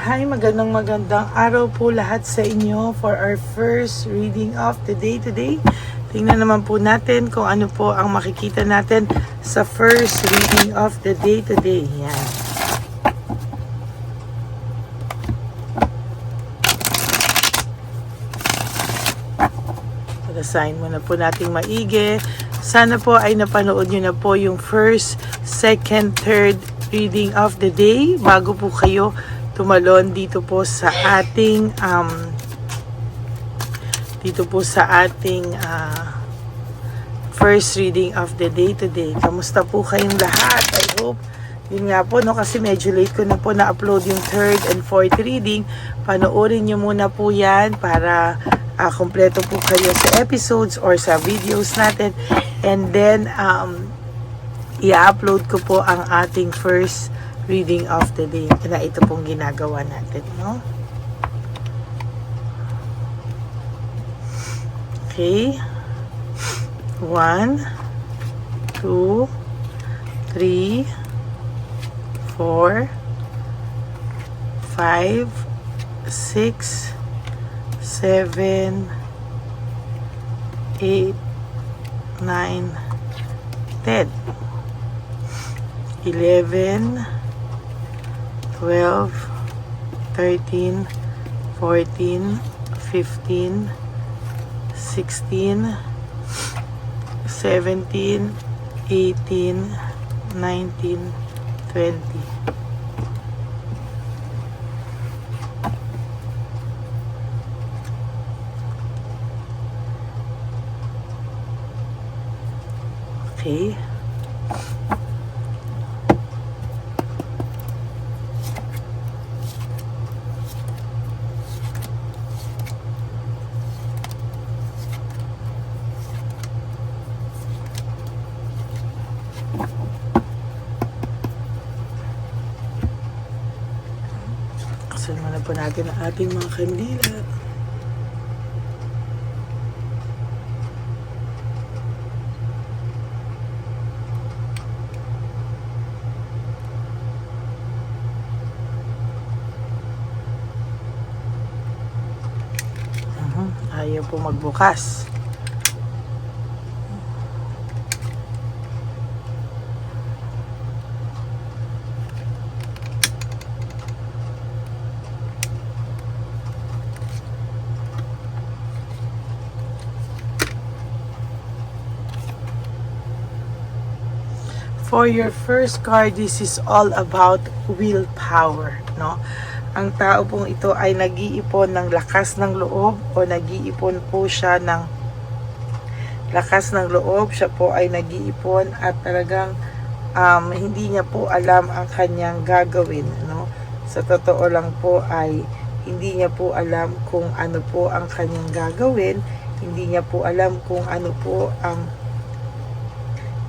Hi, magandang araw po lahat sa inyo for our first reading of the day today. Tingnan naman po natin kung ano po ang makikita natin sa first reading of the day today. Yan. Pag-assign muna po nating maigi. Sana po ay napanood nyo na po yung first, second, third reading of the day bago po kayo tumalon dito po sa ating first reading of the day today. Kamusta po kayong lahat? I hope yun nga po, no, kasi medyo late ko na po na-upload yung third and fourth reading. Panoorin nyo muna po yan para kompleto po kayo sa episodes or sa videos natin. And then i-upload ko po ang ating first reading of the day na ito pong ginagawa natin, no? Okay. 1, 2, 3, 4, 5, 6, 7, 8, 9, 10, 11, 12, 13, 14, 15, 16, 17, 18, 19, 20. Okay. Kasama na po natin ang ating mga kandila. Ayaw po magbukas. For your first card, this is all about willpower, no? Ang tao pong ito ay nag-iipon ng lakas ng loob o nag-iipon po siya ng lakas ng loob. Siya po ay nag-iipon at talagang hindi niya po alam ang kanyang gagawin, no? Sa totoo lang po ay hindi niya po alam kung ano po ang kanyang gagawin. Hindi niya po alam kung ano po ang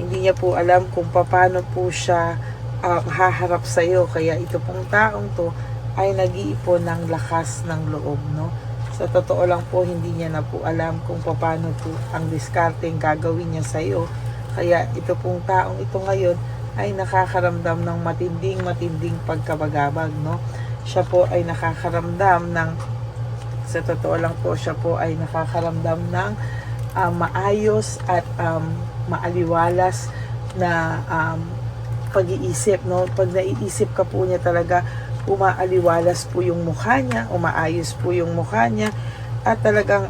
hindi niya po alam kung paano po siya haharap sa iyo. Kaya ito pong taong to ay nag-iipon ng lakas ng loob, no? Sa totoo lang po, hindi niya na po alam kung paano po ang discarding gagawin niya sa iyo. Kaya ito pong taong ito ngayon ay nakakaramdam ng matinding pagkabagabag, no? Siya po ay nakakaramdam ng, sa totoo lang po, siya po ay nakakaramdam ng maayos at maaliwalas na pag-iisip, no? Pag naiisip ka po niya talaga, umaaliwalas po yung mukha niya, umaayos po yung mukha niya, at talagang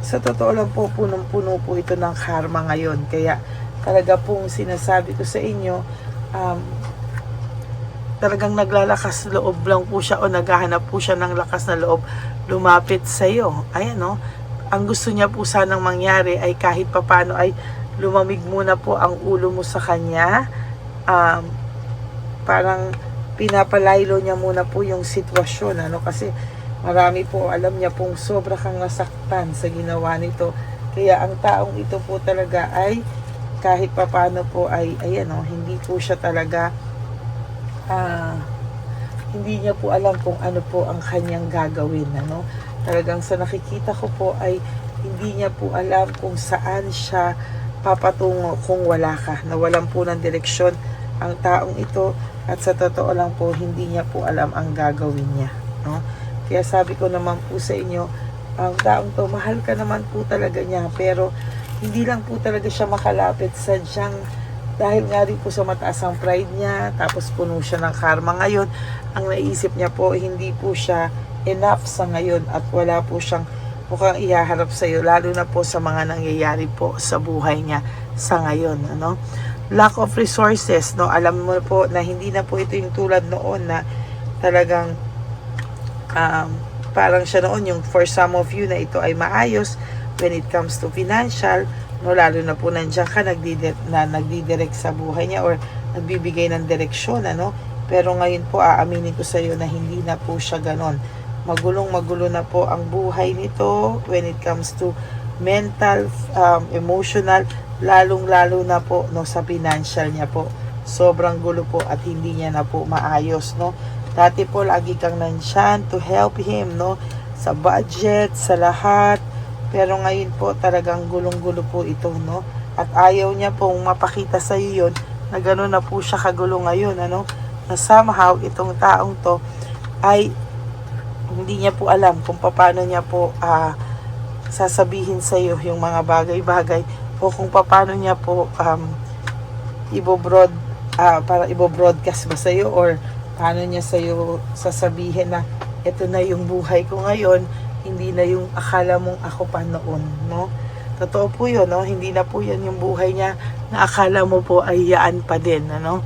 sa totoo lang po, punong-puno po ito ng karma ngayon. Kaya talaga pong sinasabi ko sa inyo, talagang naglalakas loob lang po siya o naghahanap po siya ng lakas na loob lumapit sa iyo. Ayan, no? Ang gusto niya po sanang mangyari ay kahit papano ay lumamig muna po ang ulo mo sa kanya. Parang pinapalaylo niya muna po yung sitwasyon, ano, kasi marami po, alam niya pong sobra kang nasaktan sa ginawa nito. Kaya ang taong ito po talaga ay kahit papano po ay ayan, no, hindi po siya talaga hindi niya po alam kung ano po ang kanyang gagawin, ano. Talagang sa nakikita ko po ay hindi niya po alam kung saan siya papatungo kung wala ka. Nawalan po ng direksyon ang taong ito, at sa totoo lang po, hindi niya po alam ang gagawin niya. no? Kaya sabi ko naman po sa inyo, ang taong to, mahal ka naman po talaga niya, pero hindi lang po talaga siya makalapit, sadyang dahil nga rin po sa mataas ang pride niya, tapos puno siya ng karma ngayon, ang naisip niya po, hindi po siya enough sa ngayon at wala po siyang mukhang ihaharap sa iyo, lalo na po sa mga nangyayari po sa buhay niya sa ngayon, ano? Lack of resources, no? Alam mo po na hindi na po ito yung tulad noon na talagang parang siya noon yung for some of you na ito ay maayos when it comes to financial, no? Lalo na po nandiyan ka nagdidirect sa buhay niya or nagbibigay ng direksyon, ano? Pero ngayon po aaminin ko sa iyo na hindi na po siya ganon. Magulo na po ang buhay nito when it comes to mental, emotional, lalong-lalo na po, no, sa financial niya po. Sobrang gulo po at hindi niya na po maayos, no. Dati po lagi kang nandyan to help him, no, sa budget, sa lahat. Pero ngayon po talagang gulong-gulo po ito, no. At ayaw niya pong mapakita sa iyo yun na gano'n na po siya kagulo ngayon, ano. Na somehow itong taong to ay hindi niya po alam kung paano niya po sasabihin sa iyo yung mga bagay-bagay o kung paano niya po para ibo-broadcast ba sa iyo or paano niya sa iyo sasabihin na ito na yung buhay ko ngayon, hindi na yung akala mong ako pa noon, no? Totoo po yun, no? Hindi na po yan yung buhay niya na akala mo po ay yaan pa din, ano?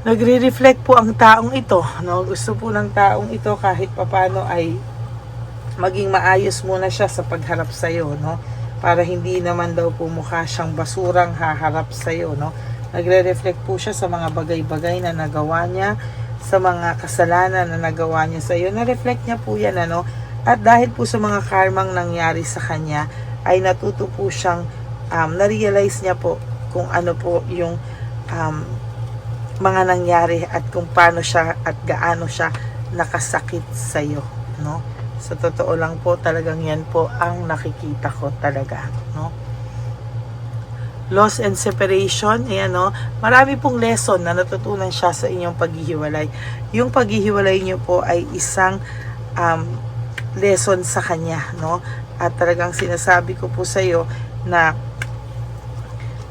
Nagre-reflect po ang taong ito, no? Gusto po ng taong ito kahit papano ay maging maayos muna siya sa pagharap sa iyo, no? Para hindi naman daw po mukha siyang basurang haharap sa iyo, no? Nagre-reflect po siya sa mga bagay-bagay na nagawa niya, sa mga kasalanan na nagawa niya sa iyo. Na-reflect niya po yan, ano? At dahil po sa mga karmang nangyari sa kanya, ay natuto po siyang na-realize niya po kung ano po yung mga nangyari at kung paano siya at gaano siya nakasakit sa iyo, no? Sa totoo lang po, talagang yan po ang nakikita ko talaga, no? Loss and separation, ayan, no? Marami pong lesson na natutunan siya sa inyong paghihiwalay. Yung paghihiwalay niyo po ay isang lesson sa kanya, no? At talagang sinasabi ko po sa iyo na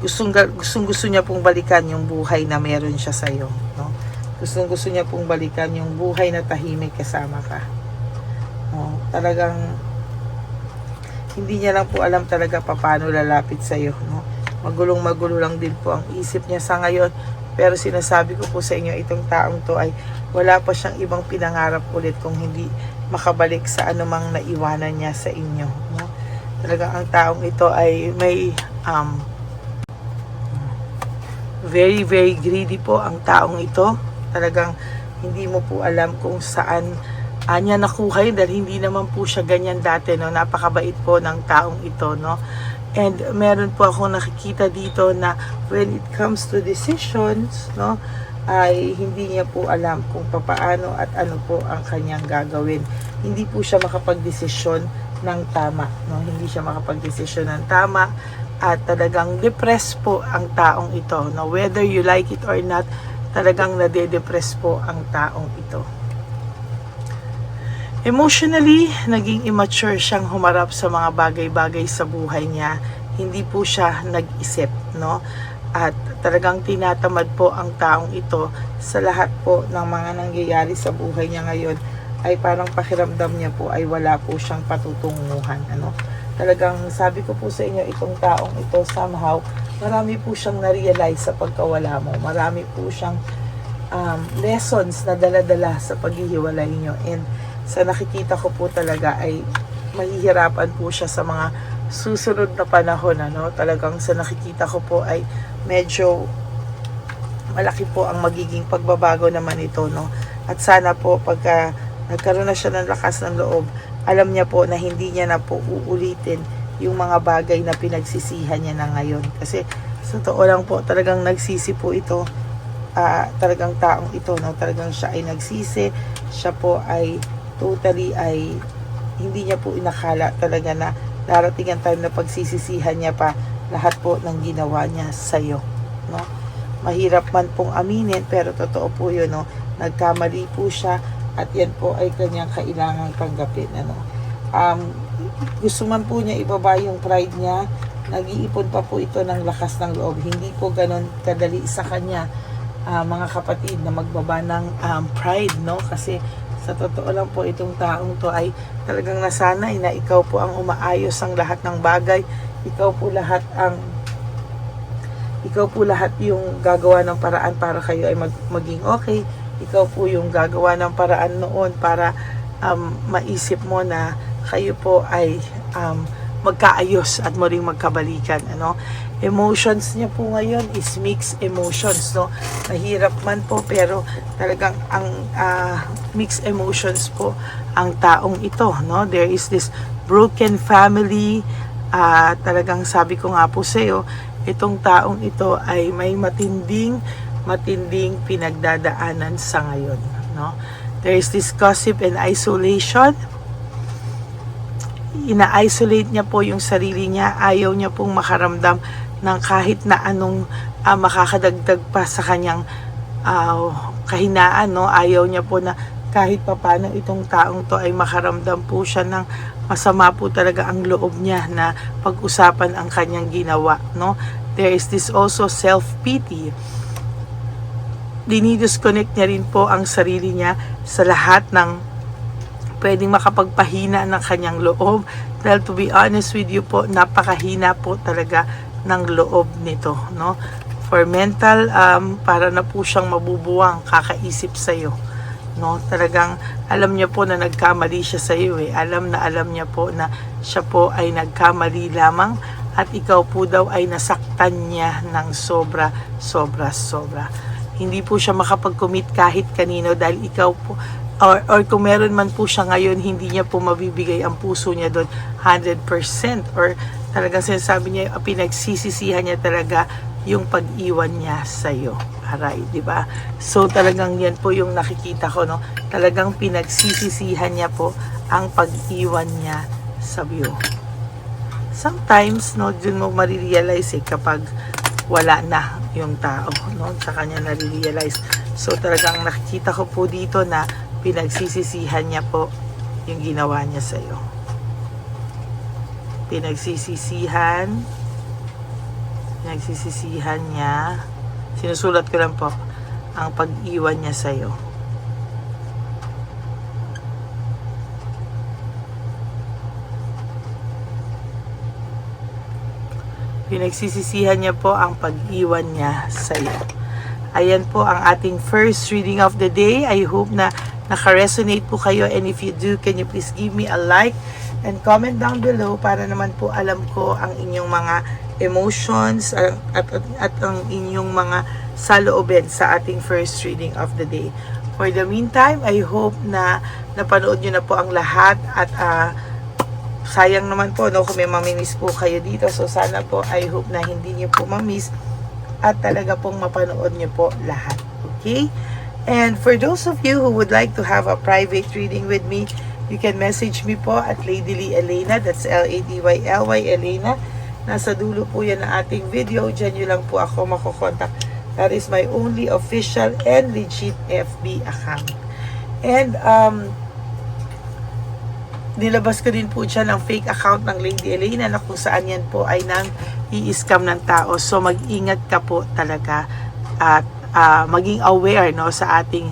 gusto niya pong balikan yung buhay na meron siya sa iyo, no? Gusto niya pong balikan yung buhay na tahimik kasama ka. No? Talagang hindi niya lang po alam talaga paano lalapit sa iyo, no? Magulong-magulo lang din po ang isip niya sa ngayon, pero sinasabi ko po sa inyo, itong taong to ay wala pa siyang ibang pinangarap ulit kung hindi makabalik sa anumang naiwanan niya sa inyo, no? Talagang ang taong ito ay may very very greedy po ang taong ito. Talagang hindi mo po alam kung saan niya nakuha yun, dahil hindi naman po siya ganyan dati, no? Napakabait po ng taong ito, no? And meron po ako nakikita dito na when it comes to decisions, no, ay hindi niya po alam kung paano at ano po ang kanyang gagawin. Hindi po siya makapagdesisyon ng tama, no? Hindi siya makapagdesisyon ng tama. At talagang depressed po ang taong ito, no? Whether you like it or not, talagang nade-depress po ang taong ito. Emotionally, naging immature siyang humarap sa mga bagay-bagay sa buhay niya. Hindi po siya nag-isip, no? At talagang tinatamad po ang taong ito sa lahat po ng mga nangyayari sa buhay niya ngayon, ay parang pakiramdam niya po ay wala po siyang patutunguhan, ano? Talagang sabi ko po sa inyo, itong taong ito somehow, marami po siyang na-realize sa pagkawala mo. Marami po siyang lessons na dala-dala sa paghihiwalay niyo. And sa nakikita ko po talaga ay mahihirapan po siya sa mga susunod na panahon, ano? Talagang sa nakikita ko po ay medyo malaki po ang magiging pagbabago naman ito, no? At sana po pagka nagkaroon na siya ng lakas ng loob, alam niya po na hindi niya na po uulitin yung mga bagay na pinagsisihan niya na ngayon. Kasi sa totoo lang po, talagang nagsisi po ito, talagang taong ito, no? Talagang siya ay nagsisi, siya po ay totally ay hindi niya po inakala talaga na darating ang time na pagsisisihan niya pa lahat po ng ginawa niya sa'yo, no? Mahirap man pong aminin, pero totoo po yun, no? Nagkamali po siya at yan po ay kanyang kailangang tanggapin. Gusto man po niya ibaba yung pride niya, nag-iipon pa po ito ng lakas ng loob. Hindi po ganon kadali sa kanya, mga kapatid, na magbaba ng pride, no? Kasi sa totoo lang po, itong taong to ay talagang nasanay na ikaw po ang umaayos ang lahat ng bagay. Ikaw po lahat yung gagawa ng paraan para kayo ay maging okay. Ikaw po yung gagawa ng paraan noon para maisip mo na kayo po ay magkaayos at muling magkabalikan. Emotions niya po ngayon is mixed emotions, no? Mahirap man po, pero talagang ang mixed emotions po ang taong ito, no? There is this broken family. Talagang sabi ko nga po sa iyo, itong taong ito ay may matinding pinagdadaanan sa ngayon, no? There is this gossip and isolation. Ina-isolate niya po yung sarili niya. Ayaw niya pong makaramdam ng kahit na anong makakadagdag pa sa kanyang kahinaan, no? Ayaw niya po na kahit papano itong taong to ay makaramdam po siya ng masama po talaga ang loob niya na pag-usapan ang kanyang ginawa, no? There is this also self-pity. Dinidisconnect niya rin po ang sarili niya sa lahat ng pwedeng makapagpahina ng kanyang loob. Dahil to be honest with you po, napakahina po talaga ng loob nito, no? For mental, para na po siyang mabubuwang kakaisip sa'yo, no? Talagang alam niya po na nagkamali siya sa'yo, Alam niya po na siya po ay nagkamali lamang, at ikaw po daw ay nasaktan niya ng sobra. Hindi po siya makapag-commit kahit kanino dahil ikaw po, or kung meron man po siya ngayon, hindi niya po mabibigay ang puso niya doon 100%, or talagang sinasabi niya, pinagsisisihan niya talaga yung pag-iwan niya sa'yo. Aray, di ba? So talagang yan po yung nakikita ko, no? Talagang pinagsisisihan niya po ang pag-iwan niya sa iyo. Sometimes, no, dun mo marirealize kapag wala na yung tao, no? Tsaka niya nare-realize. So talagang nakikita ko po dito na pinagsisisihan niya po yung ginawa niya sa iyo. Pinagsisisihan niya, sinusulat ko lang po, ang pag-iwan niya sa iyo. Pinagsisisihan niya po ang pag-iwan niya sa iyo. Ayan po ang ating first reading of the day. I hope na naka-resonate po kayo, and if you do, can you please give me a like and comment down below para naman po alam ko ang inyong mga emotions at ang inyong mga saloobin sa ating first reading of the day. For the meantime, I hope na napanood nyo na po ang lahat, at sayang naman po, no, kung may mamimiss po kayo dito. So sana po, I hope na hindi nyo po mamiss at talaga pong mapanood nyo po lahat. Okay? And for those of you who would like to have a private reading with me, you can message me po at Lady Lee Elena. That's Ladyly Elena. Nasa dulo po yan ng ating video. Diyan nyo lang po ako makokontak. That is my only official and legit FB account. And nilabas ko din po dyan ng fake account ng Lady Elena na kung saan yan po ay nang i-scam ng tao. So mag-ingat ka po talaga, at maging aware, no, sa ating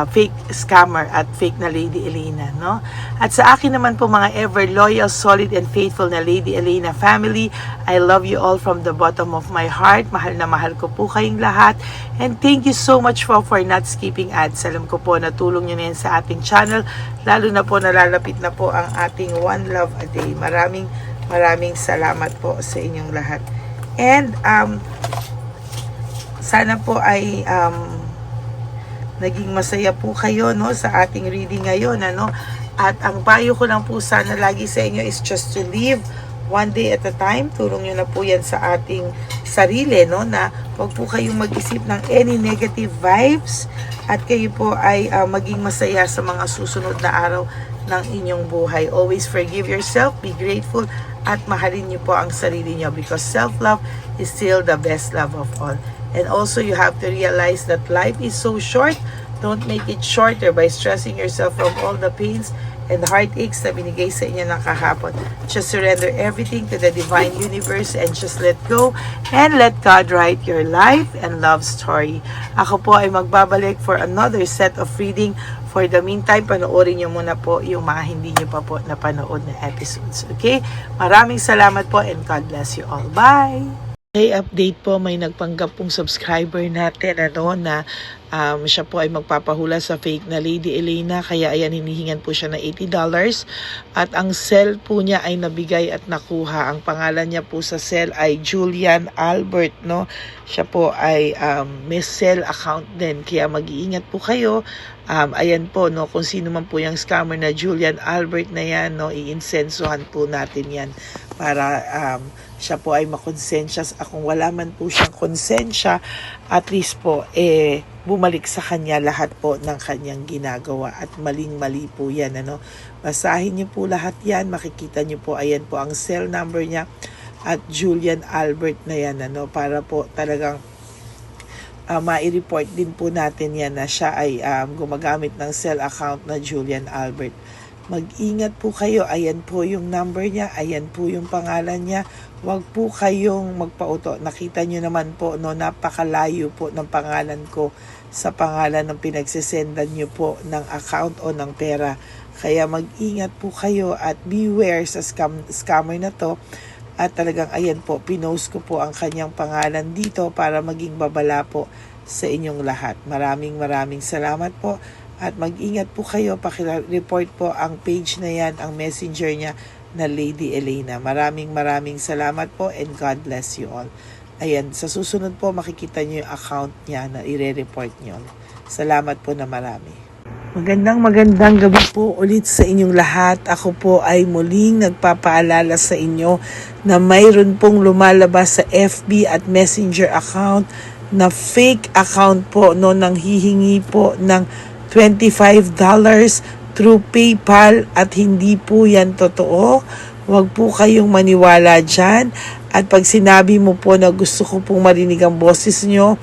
fake scammer at fake na Lady Elena, no? At sa akin naman po, mga ever loyal, solid and faithful na Lady Elena family, I love you all from the bottom of my heart. Mahal na mahal ko po kayong lahat, and thank you so much for not skipping ads. Alam ko po na tulong nyo na yan sa ating channel, lalo na po nalalapit na po ang ating One Love a Day. Maraming salamat po sa inyong lahat. And sana po ay naging masaya po kayo, no, sa ating reading ngayon, ano? At ang payo ko lang po sana lagi sa inyo is just to live one day at a time. Tulong nyo na po yan sa ating sarili, no, na huwag po kayong mag-isip ng any negative vibes, at kayo po ay maging masaya sa mga susunod na araw ng inyong buhay. Always forgive yourself, be grateful, at mahalin niyo po ang sarili niyo, because self-love is still the best love of all. And also, you have to realize that life is so short. Don't make it shorter by stressing yourself from all the pains and heartaches na binigay sa inyo ng kahapon. Just surrender everything to the divine universe and just let go and let God write your life and love story. Ako po ay magbabalik for another set of reading. For the meantime, panoorin nyo muna po yung mga hindi nyo pa po napanood na episodes. Okay? Maraming salamat po and God bless you all. Bye! Okay, update po, may nagpanggap pong subscriber natin na siya po ay magpapahula sa fake na Lady Elena, kaya ayan, hinihingan po siya na $80 at ang cell po niya ay nabigay at nakuha. Ang pangalan niya po sa cell ay Julian Albert, no? Siya po ay may cell account din, kaya mag-iingat po kayo. Ayan po, no, kung sino man po yung scammer na Julian Albert na yan, no, iinsensuhan po natin yan para siya po ay makonsensya. Kung wala man po siyang konsensya, at least po bumalik sa kanya lahat po ng kanyang ginagawa, at maling-mali po yan, ano. Basahin niyo po lahat yan, makikita niyo po, ayan po ang cell number niya at Julian Albert na yan, ano, para po talagang ma-report din po natin yan na siya ay gumagamit ng cell account na Julian Albert. Mag-ingat po kayo. Ayan po yung number niya. Ayan po yung pangalan niya. Huwag po kayong magpauto. Nakita nyo naman po, no, napakalayo po ng pangalan ko sa pangalan ng pinagsisendan nyo po ng account o ng pera. Kaya mag-ingat po kayo at beware sa scammer na to. At talagang ayan po, pinost ko po ang kanyang pangalan dito para maging babala po sa inyong lahat. Maraming salamat po. At mag-ingat po kayo, pakireport po ang page na yan, ang messenger niya na Lady Elena. Maraming salamat po and God bless you all. Ayan, sa susunod po makikita niyo yung account niya na i-report niyo. Salamat po na marami. Magandang gabi po ulit sa inyong lahat. Ako po ay muling nagpapaalala sa inyo na mayroon pong lumalabas sa FB at Messenger account na fake account po, no, nang hihingi po ng $25 through PayPal at hindi po yan totoo. Huwag po kayong maniwala dyan. At pag sinabi mo po na gusto ko pong marinig ang boses nyo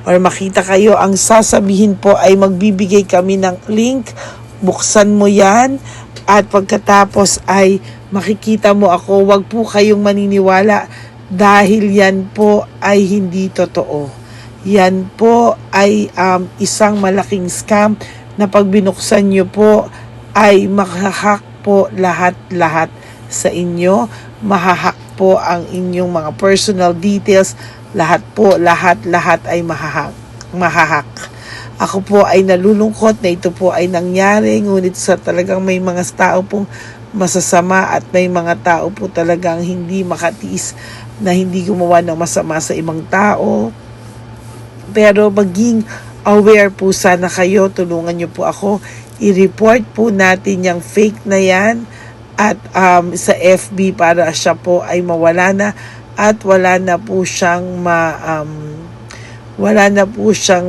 or makita kayo, ang sasabihin po ay magbibigay kami ng link. Buksan mo yan at pagkatapos ay makikita mo ako. Huwag po kayong maniniwala dahil yan po ay hindi totoo. Yan po ay isang malaking scam na pag binuksan nyo po ay mahahack po lahat sa inyo. Mahahack po ang inyong mga personal details. Lahat ay mahahack. Ako po ay nalulungkot na ito po ay nangyari, ngunit sa talagang may mga tao pong masasama at may mga tao po talagang hindi makatiis na hindi gumawa ng masama sa ibang tao. Pero maging aware po sana kayo, tulungan niyo po ako, i-report po natin yung fake na yan at sa FB para siya po ay mawala na at wala na po siyang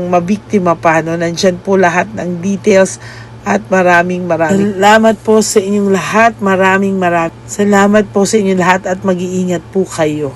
mabiktima pa, no? Nandyan po lahat ng details at maraming salamat po sa inyong lahat. Maraming salamat po sa inyong lahat at mag-iingat po kayo.